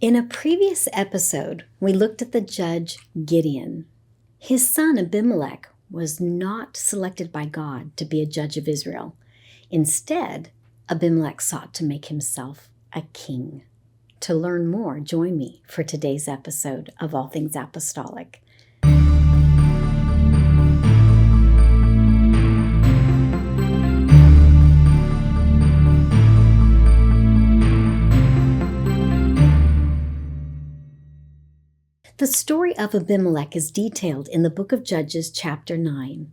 In a previous episode, we looked at the judge Gideon. His son Abimelech was not selected by God to be a judge of Israel. Instead, Abimelech sought to make himself a king. To learn more, join me for today's episode of All Things Apostolic. The story of Abimelech is detailed in the book of Judges, chapter 9.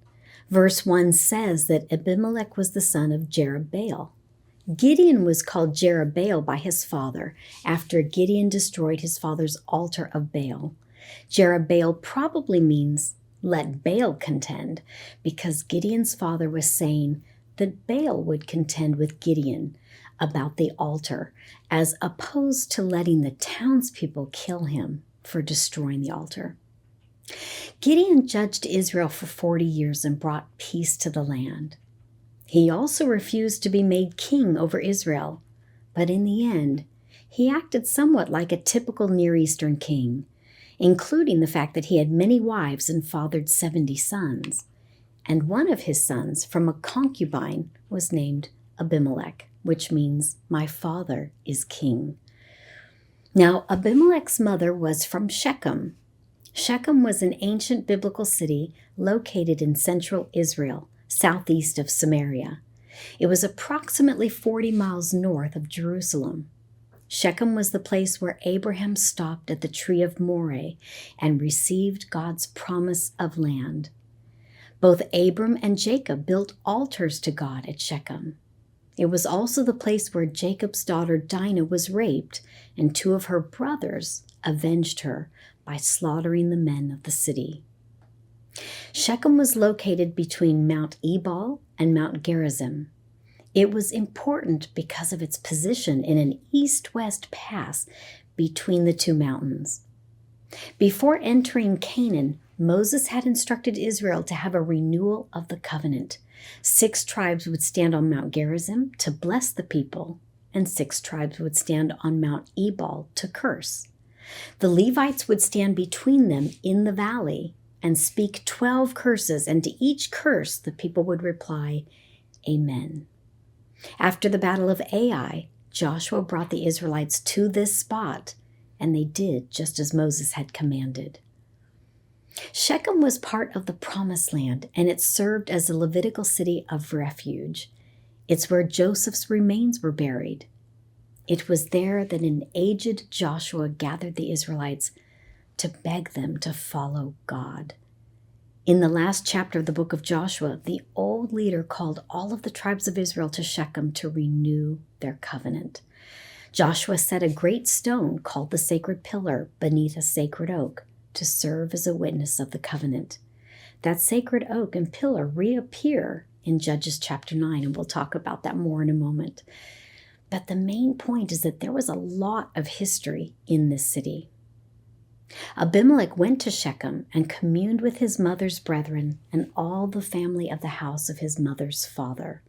Verse 1 says that Abimelech was the son of Jerubbaal. Gideon was called Jerubbaal by his father after Gideon destroyed his father's altar of Baal. Jerubbaal probably means let Baal contend, because Gideon's father was saying that Baal would contend with Gideon about the altar, as opposed to letting the townspeople kill him for destroying the altar. Gideon judged Israel for 40 years and brought peace to the land. He also refused to be made king over Israel, but in the end, he acted somewhat like a typical Near Eastern king, including the fact that he had many wives and fathered 70 sons, and one of his sons from a concubine was named Abimelech, which means my father is king. Now, Abimelech's mother was from Shechem. Shechem was an ancient biblical city located in central Israel, southeast of Samaria. It was approximately 40 miles north of Jerusalem. Shechem was the place where Abraham stopped at the tree of Moreh and received God's promise of land. Both Abram and Jacob built altars to God at Shechem. It was also the place where Jacob's daughter Dinah was raped, and 2 of her brothers avenged her by slaughtering the men of the city. Shechem was located between Mount Ebal and Mount Gerizim. It was important because of its position in an east-west pass between the 2 mountains. Before entering Canaan, Moses had instructed Israel to have a renewal of the covenant. 6 tribes would stand on Mount Gerizim to bless the people, and 6 tribes would stand on Mount Ebal to curse. The Levites would stand between them in the valley and speak 12 curses, and to each curse the people would reply, Amen. After the battle of Ai, Joshua brought the Israelites to this spot, and they did just as Moses had commanded. Shechem was part of the Promised Land, and it served as a Levitical city of refuge. It's where Joseph's remains were buried. It was there that an aged Joshua gathered the Israelites to beg them to follow God. In the last chapter of the book of Joshua, the old leader called all of the tribes of Israel to Shechem to renew their covenant. Joshua set a great stone called the sacred pillar beneath a sacred oak to serve as a witness of the covenant. That sacred oak and pillar reappear in Judges chapter 9, and we'll talk about that more in a moment. But the main point is that there was a lot of history in this city. Abimelech went to Shechem and communed with his mother's brethren and all the family of the house of his mother's father.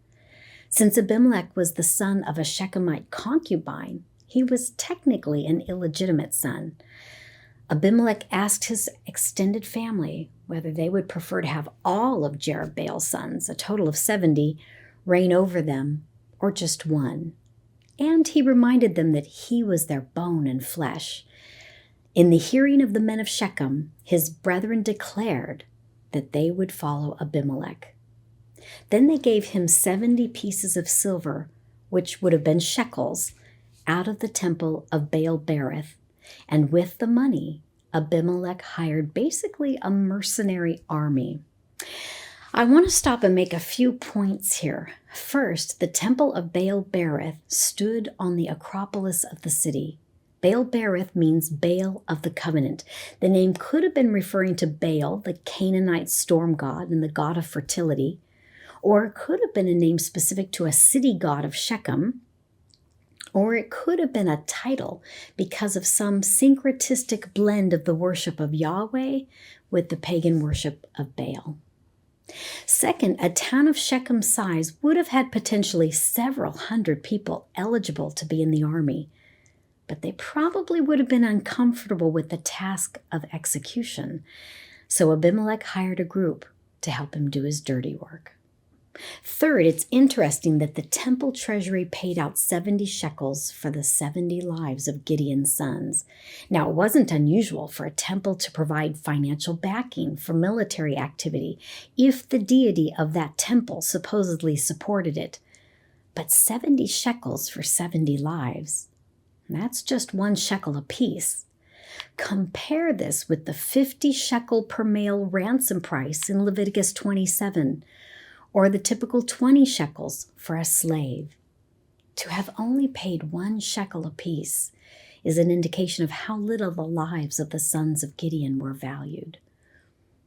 Since Abimelech was the son of a Shechemite concubine, he was technically an illegitimate son. Abimelech asked his extended family whether they would prefer to have all of Jerubbaal's sons, a total of 70, reign over them, or just one. And he reminded them that he was their bone and flesh. In the hearing of the men of Shechem, his brethren declared that they would follow Abimelech. Then they gave him 70 pieces of silver, which would have been shekels, out of the temple of Baal-berith, and with the money, Abimelech hired basically a mercenary army. I want to stop and make a few points here. First, the temple of Baal-berith stood on the acropolis of the city. Baal-berith means Baal of the covenant. The name could have been referring to Baal, the Canaanite storm god and the god of fertility, or it could have been a name specific to a city god of Shechem, or it could have been a title because of some syncretistic blend of the worship of Yahweh with the pagan worship of Baal. Second, a town of Shechem's size would have had potentially several hundred people eligible to be in the army. but they probably would have been uncomfortable with the task of execution. So Abimelech hired a group to help him do his dirty work. Third, it's interesting that the temple treasury paid out 70 shekels for the 70 lives of Gideon's sons. Now, it wasn't unusual for a temple to provide financial backing for military activity if the deity of that temple supposedly supported it. But 70 shekels for 70 lives, that's just 1 shekel apiece. Compare this with the 50 shekel per male ransom price in Leviticus 27, or the typical 20 shekels for a slave. To have only paid 1 shekel apiece is an indication of how little the lives of the sons of Gideon were valued.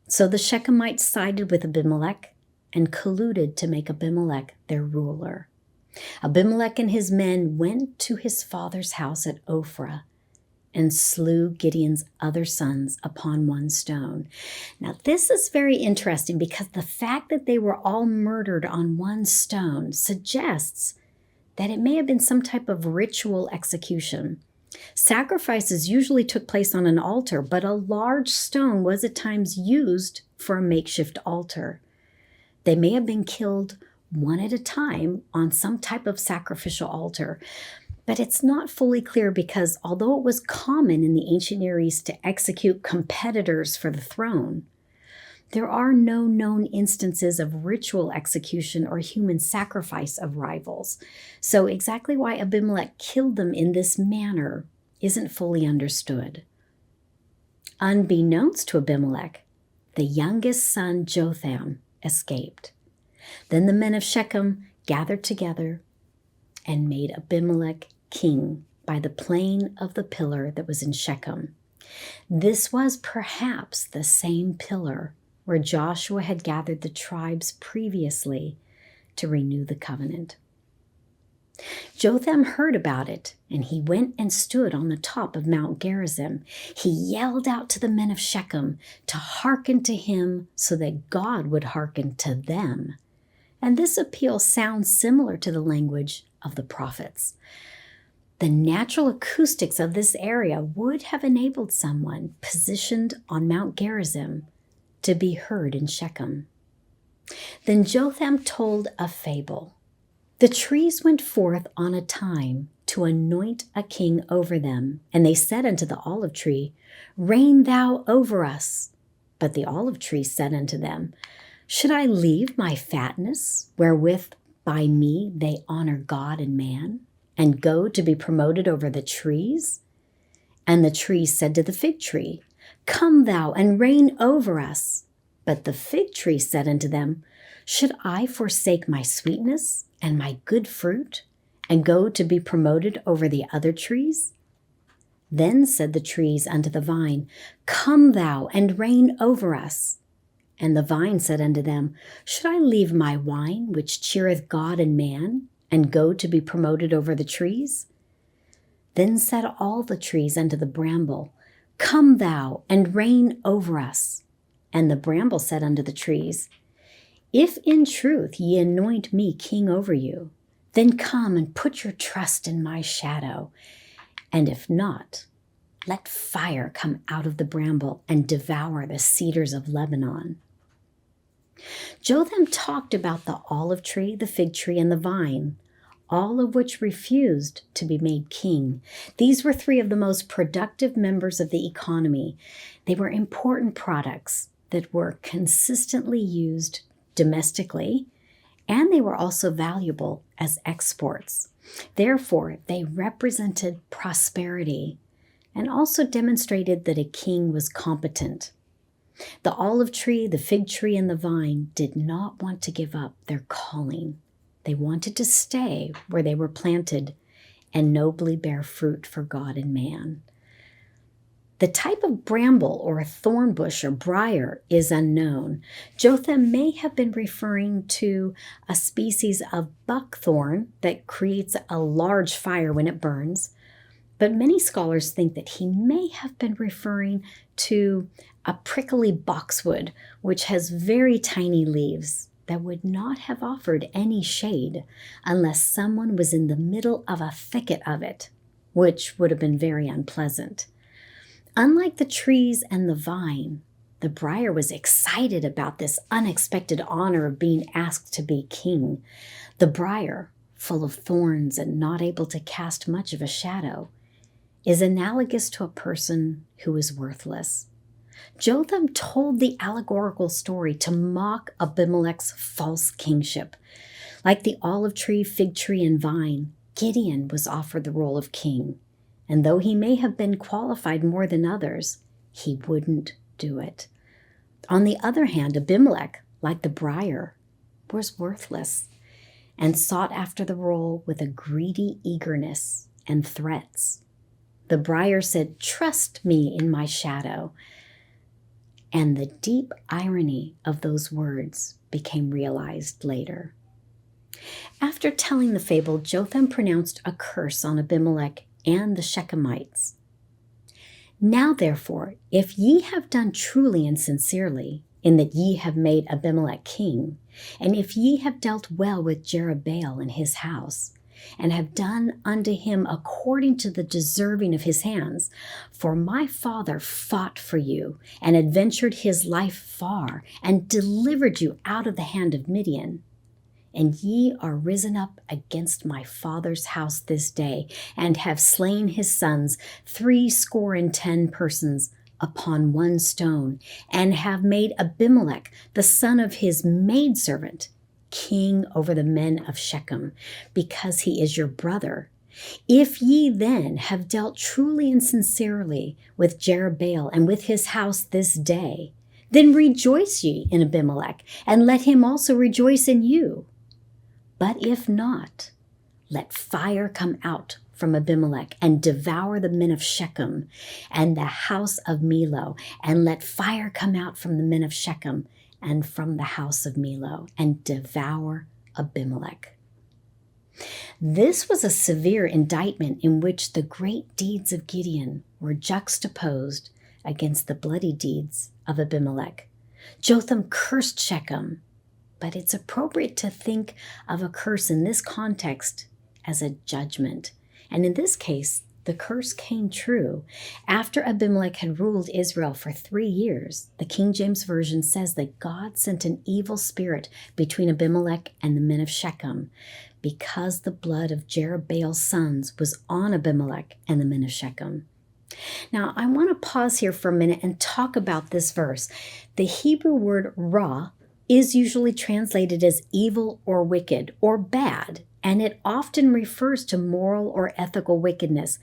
So the Shechemites sided with Abimelech and colluded to make Abimelech their ruler. Abimelech and his men went to his father's house at Ophrah and slew Gideon's other sons upon 1 stone. Now, this is very interesting because the fact that they were all murdered on 1 stone suggests that it may have been some type of ritual execution. Sacrifices usually took place on an altar, but a large stone was at times used for a makeshift altar. They may have been killed one at a time on some type of sacrificial altar. But it's not fully clear because although it was common in the ancient Near East to execute competitors for the throne, there are no known instances of ritual execution or human sacrifice of rivals. So exactly why Abimelech killed them in this manner isn't fully understood. Unbeknownst to Abimelech, the youngest son Jotham escaped. Then the men of Shechem gathered together and made Abimelech king by the plain of the pillar that was in Shechem. This was perhaps the same pillar where Joshua had gathered the tribes previously to renew the covenant. Jotham heard about it, and he went and stood on the top of Mount Gerizim. He yelled out to the men of Shechem to hearken to him so that God would hearken to them. And this appeal sounds similar to the language of the prophets. The natural acoustics of this area would have enabled someone positioned on Mount Gerizim to be heard in Shechem. Then Jotham told a fable. The trees went forth on a time to anoint a king over them, and they said unto the olive tree, Reign thou over us. But the olive tree said unto them, Should I leave my fatness, wherewith by me they honor God and man, and go to be promoted over the trees? And the tree said to the fig tree, Come thou and reign over us. But the fig tree said unto them, Should I forsake my sweetness and my good fruit, and go to be promoted over the other trees? Then said the trees unto the vine, Come thou and reign over us. And the vine said unto them, Should I leave my wine, which cheereth God and man, and go to be promoted over the trees? Then said all the trees unto the bramble, Come thou and reign over us. And the bramble said unto the trees, If in truth ye anoint me king over you, then come and put your trust in my shadow. And if not, let fire come out of the bramble and devour the cedars of Lebanon. Jotham talked about the olive tree, the fig tree, and the vine, all of which refused to be made king. These were 3 of the most productive members of the economy. They were important products that were consistently used domestically, and they were also valuable as exports. Therefore, they represented prosperity and also demonstrated that a king was competent. The olive tree, the fig tree, and the vine did not want to give up their calling. They wanted to stay where they were planted and nobly bear fruit for God and man. The type of bramble or thorn bush or briar is unknown. Jotham may have been referring to a species of buckthorn that creates a large fire when it burns, but many scholars think that he may have been referring to a prickly boxwood, which has very tiny leaves that would not have offered any shade unless someone was in the middle of a thicket of it. which would have been very unpleasant. Unlike the trees and the vine, the briar was excited about this unexpected honor of being asked to be king. The briar, full of thorns and not able to cast much of a shadow, is analogous to a person who is worthless. Jotham told the allegorical story to mock Abimelech's false kingship. Like the olive tree, fig tree, and vine, Gideon was offered the role of king, and though he may have been qualified more than others, he wouldn't do it. On the other hand, Abimelech, like the briar, was worthless and sought after the role with a greedy eagerness and threats. The briar said, "Trust me in my shadow." And the deep irony of those words became realized later. After telling the fable, Jotham pronounced a curse on Abimelech and the Shechemites. "Now therefore, if ye have done truly and sincerely, in that ye have made Abimelech king, and if ye have dealt well with Jerubbaal and his house, and have done unto him according to the deserving of his hands, for my father fought for you, and adventured his life far, and delivered you out of the hand of Midian, and ye are risen up against my father's house this day, and have slain his sons 70 persons upon one stone, and have made Abimelech, the son of his maidservant, king over the men of Shechem, because he is your brother. If ye then have dealt truly and sincerely with Jerubbaal and with his house this day, then rejoice ye in Abimelech, and let him also rejoice in you. But if not, let fire come out from Abimelech and devour the men of Shechem and the house of Millo, and let fire come out from the men of Shechem and from the house of Millo, and devour Abimelech." This was a severe indictment in which the great deeds of Gideon were juxtaposed against the bloody deeds of Abimelech. Jotham cursed Shechem, but it's appropriate to think of a curse in this context as a judgment. And in this case, the curse came true. After Abimelech had ruled Israel for 3 years, the King James Version says that God sent an evil spirit between Abimelech and the men of Shechem, because the blood of Jerubbaal's sons was on Abimelech and the men of Shechem. Now, I want to pause here for a minute and talk about this verse. The Hebrew word ra is usually translated as evil or wicked or bad, and it often refers to moral or ethical wickedness,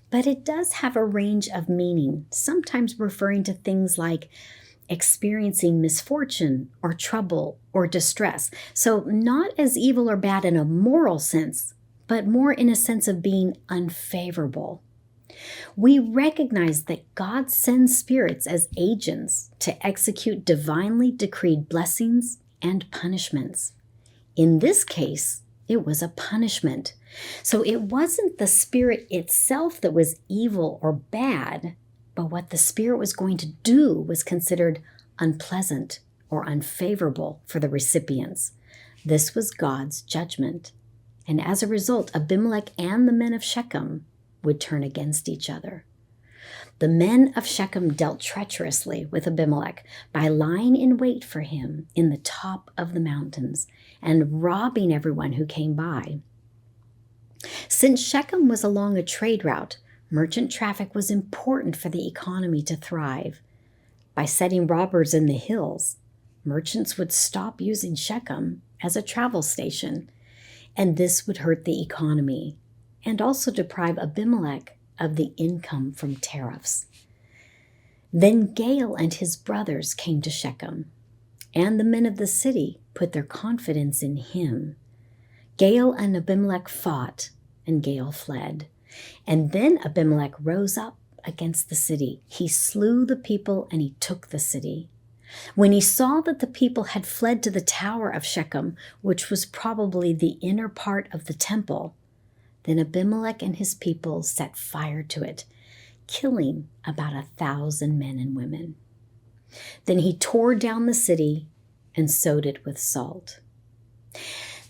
but it does have a range of meaning, sometimes referring to things like experiencing misfortune or trouble or distress. So not as evil or bad in a moral sense, but more in a sense of being unfavorable. We recognize that God sends spirits as agents to execute divinely decreed blessings and punishments. In this case, it was a punishment. So it wasn't the spirit itself that was evil or bad, but what the spirit was going to do was considered unpleasant or unfavorable for the recipients. This was God's judgment. And as a result, Abimelech and the men of Shechem would turn against each other. The men of Shechem dealt treacherously with Abimelech by lying in wait for him in the top of the mountains and robbing everyone who came by. Since Shechem was along a trade route, merchant traffic was important for the economy to thrive. By setting robbers in the hills, merchants would stop using Shechem as a travel station, and this would hurt the economy and also deprive Abimelech of the income from tariffs. Then Gaal and his brothers came to Shechem, and the men of the city put their confidence in him. Gaal and Abimelech fought, and Gaal fled. And then Abimelech rose up against the city. He slew the people, and he took the city. When he saw that the people had fled to the tower of Shechem, which was probably the inner part of the temple, then Abimelech and his people set fire to it, killing about 1,000 men and women. Then he tore down the city and sowed it with salt.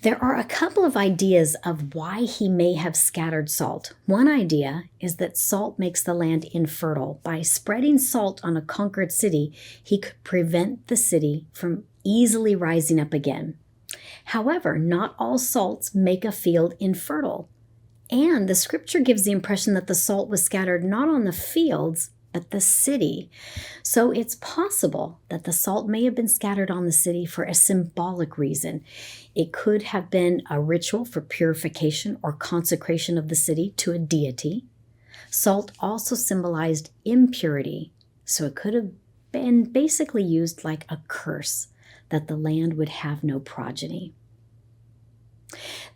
There are a couple of ideas of why he may have scattered salt. One idea is that salt makes the land infertile. By spreading salt on a conquered city, he could prevent the city from easily rising up again. However, not all salts make a field infertile. And the scripture gives the impression that the salt was scattered not on the fields, but the city. So it's possible that the salt may have been scattered on the city for a symbolic reason. It could have been a ritual for purification or consecration of the city to a deity. Salt also symbolized impurity, so it could have been basically used like a curse, that the land would have no progeny.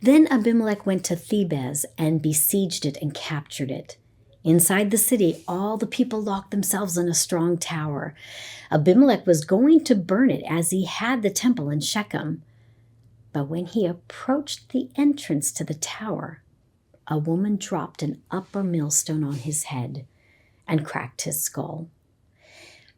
Then Abimelech went to Thebez and besieged it and captured it. Inside the city, all the people locked themselves in a strong tower. Abimelech was going to burn it as he had the temple in Shechem. But when he approached the entrance to the tower, a woman dropped an upper millstone on his head and cracked his skull.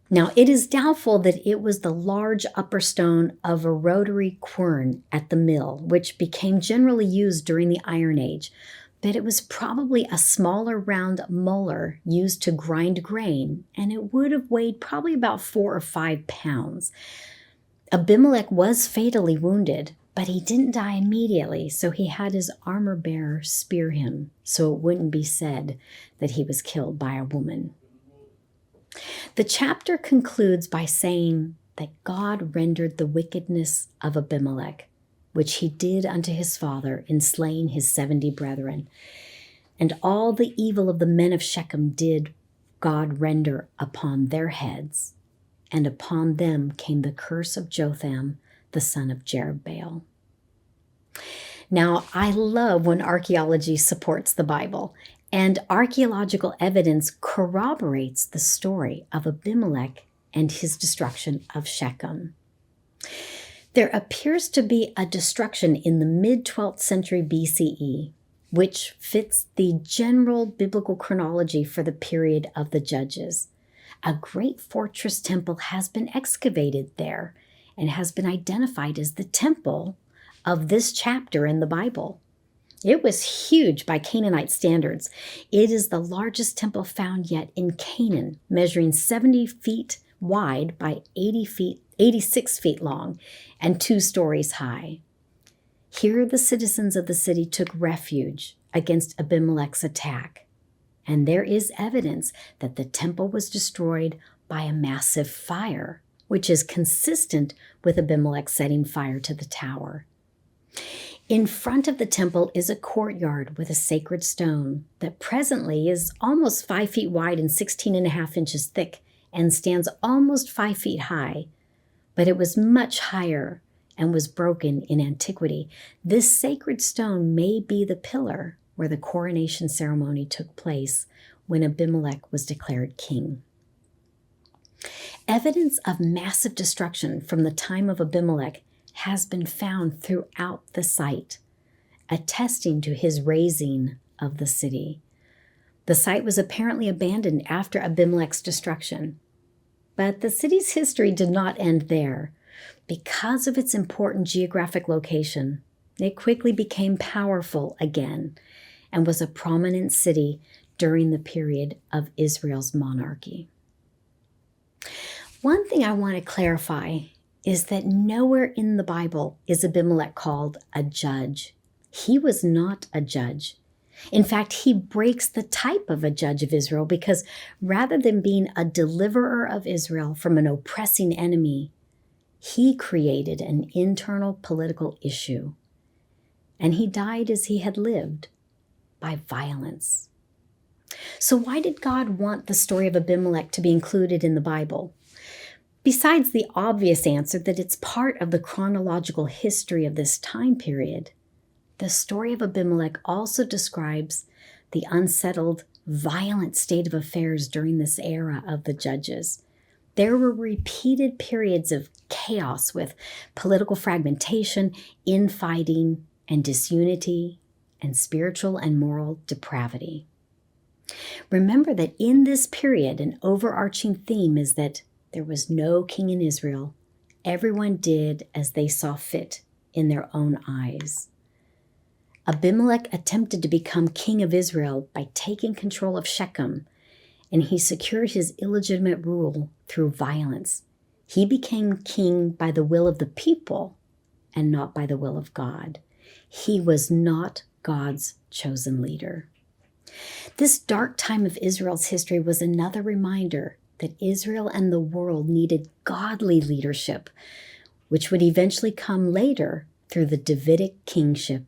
Now, it is doubtful that it was the large upper stone of a rotary quern at the mill, which became generally used during the Iron Age, but it was probably a smaller round molar used to grind grain, and it would have weighed probably about 4 or 5 pounds. Abimelech was fatally wounded, but he didn't die immediately, so he had his armor bearer spear him, so it wouldn't be said that he was killed by a woman. The chapter concludes by saying that God rendered the wickedness of Abimelech, which he did unto his father in slaying his 70 brethren. And all the evil of the men of Shechem did God render upon their heads, and upon them came the curse of Jotham, the son of Jerubbaal. Now, I love when archaeology supports the Bible, and archaeological evidence corroborates the story of Abimelech and his destruction of Shechem. There appears to be a destruction in the mid-12th century BCE, which fits the general biblical chronology for the period of the Judges. A great fortress temple has been excavated there and has been identified as the temple of this chapter in the Bible. It was huge by Canaanite standards. It is the largest temple found yet in Canaan, measuring 70 feet wide by 86 feet long, and 2 stories high. Here the citizens of the city took refuge against Abimelech's attack, and there is evidence that the temple was destroyed by a massive fire, which is consistent with Abimelech setting fire to the tower. In front of the temple is a courtyard with a sacred stone that presently is almost 5 feet wide and 16.5 inches thick and stands almost 5 feet high, but it was much higher and was broken in antiquity. This sacred stone may be the pillar where the coronation ceremony took place when Abimelech was declared king. Evidence of massive destruction from the time of Abimelech has been found throughout the site, attesting to his razing of the city. The site was apparently abandoned after Abimelech's destruction. But the city's history did not end there. Because of its important geographic location, it quickly became powerful again and was a prominent city during the period of Israel's monarchy. One thing I want to clarify is that nowhere in the Bible is Abimelech called a judge. He was not a judge. In fact, he breaks the type of a judge of Israel because rather than being a deliverer of Israel from an oppressing enemy, he created an internal political issue. And he died as he had lived, by violence. So why did God want the story of Abimelech to be included in the Bible? Besides the obvious answer that it's part of the chronological history of this time period, the story of Abimelech also describes the unsettled, violent state of affairs during this era of the Judges. There were repeated periods of chaos with political fragmentation, infighting, and disunity, and spiritual and moral depravity. Remember that in this period, an overarching theme is that there was no king in Israel. Everyone did as they saw fit in their own eyes. Abimelech attempted to become king of Israel by taking control of Shechem, and he secured his illegitimate rule through violence. He became king by the will of the people and not by the will of God. He was not God's chosen leader. This dark time of Israel's history was another reminder that Israel and the world needed godly leadership, which would eventually come later through the Davidic kingship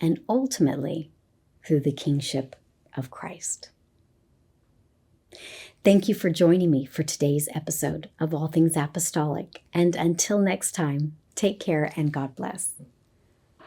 and ultimately through the kingship of Christ. Thank you for joining me for today's episode of All Things Apostolic. And until next time, take care and God bless.